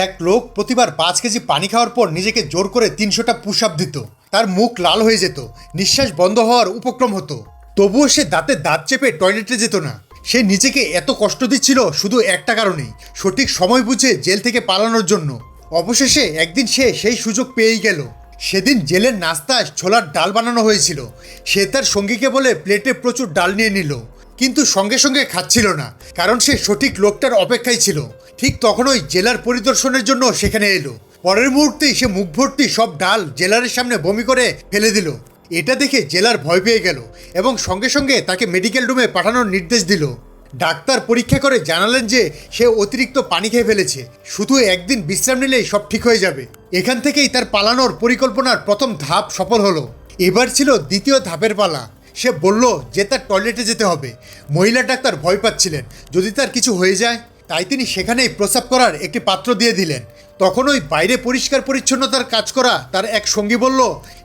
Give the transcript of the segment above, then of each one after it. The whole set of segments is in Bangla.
এক লোক প্রতিবার 5 কেজি পানি খাওয়ার পর নিজেকে জোর করে 300টা পুশ আপ দিত। তার মুখ লাল হয়ে যেত, নিঃশ্বাস বন্ধ হওয়ার উপক্রম হতো। তবুও সে দাঁতে দাঁত চেপে টয়লেটে যেত না। সে নিজেকে এত কষ্ট দিচ্ছিল শুধু একটা কারণেই, সঠিক সময় বুঝে জেল থেকে পালানোর জন্য। অবশেষে একদিন সে সেই সুযোগ পেয়েই গেল। সেদিন জেলের নাস্তায় ছোলার ডাল বানানো হয়েছিল। সে তার সঙ্গীকে বলে প্লেটে প্রচুর ডাল নিয়ে নিল, কিন্তু সঙ্গে সঙ্গে খাচ্ছিল না, কারণ সে সঠিক লোকটার অপেক্ষায় ছিল। ঠিক তখনই জেলার পরিদর্শনের জন্য সেখানে এলো। পরের মুহূর্তেই সে মুখ ভর্তি সব ডাল জেলারের সামনে বমি করে ফেলে দিল। এটা দেখে জেলার ভয় পেয়ে গেল এবং সঙ্গে সঙ্গে তাকে মেডিকেল রুমে পাঠানোর নির্দেশ দিল। ডাক্তার পরীক্ষা করে জানালেন যে সে অতিরিক্ত পানি খেয়ে ফেলেছে, শুধু একদিন বিশ্রাম নিলেই সব ঠিক হয়ে যাবে। এখান থেকেই তার পালানোর পরিকল্পনার প্রথম ধাপ সফল হলো। এবার ছিল দ্বিতীয় ধাপের পালা। সে বলল যে তার টয়লেটে যেতে হবে। মহিলা ডাক্তার ভয় পাচ্ছিলেন যদি তার কিছু হয়ে যায়, তাই তিনি সেখানেই প্রস্রাব করার একটি পাত্র দিয়ে দিলেন। তখন ওই বাইরে পরিষ্কার পরিচ্ছন্নতার কাজ করা তার এক সঙ্গী বলল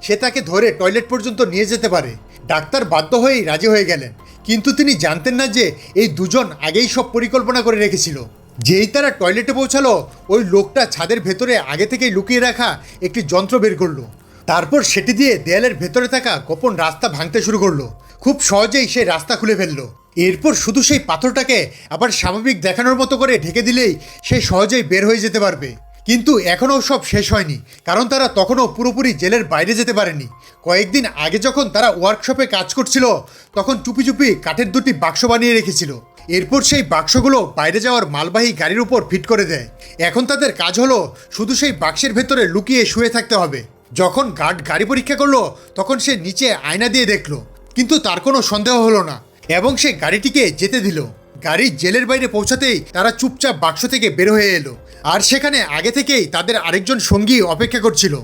সে তাকে ধরে টয়লেট পর্যন্ত নিয়ে যেতে পারে। ডাক্তার বাধ্য হয়েই রাজি হয়ে গেলেন, কিন্তু তিনি জানতেন না যে এই দুজন আগেই সব পরিকল্পনা করে রেখেছিল। যেই তারা টয়লেটে পৌঁছালো, ওই লোকটা ছাদের ভেতরে আগে থেকেই লুকিয়ে রাখা একটি যন্ত্র বের করলো। তারপর সেটি দিয়ে দেয়ালের ভেতরে থাকা গোপন রাস্তা ভাঙতে শুরু করলো। খুব সহজেই সে রাস্তা খুলে ফেললো। এরপর শুধু সেই পাথরটাকে আবার স্বাভাবিক দেখানোর মতো করে ঢেকে দিলেই সে সহজেই বের হয়ে যেতে পারবে। কিন্তু এখনও সব শেষ হয়নি, কারণ তারা তখনও পুরোপুরি জেলের বাইরে যেতে পারেনি। কয়েকদিন আগে যখন তারা ওয়ার্কশপে কাজ করছিল, তখন চুপি চুপি কাঠের দুটি বাক্স বানিয়ে রেখেছিল। এরপর সেই বাক্সগুলো বাইরে যাওয়ার মালবাহী গাড়ির উপর ফিট করে দেয়। এখন তাদের কাজ হলো শুধু সেই বাক্সের ভেতরে লুকিয়ে শুয়ে থাকতে হবে। যখন গার্ড গাড়ি পরীক্ষা করলো, তখন সে নিচে আয়না দিয়ে দেখলো, কিন্তু তার কোনো সন্দেহ হলো না এবং সে গাড়িটিকে যেতে দিল। গাড়ি জেলের বাইরে পৌঁছাতেই তারা চুপচাপ বাক্স থেকে বের হয়ে এলো, আর সেখানে আগে থেকেই তাদের আরেকজন সঙ্গী অপেক্ষা করছিল।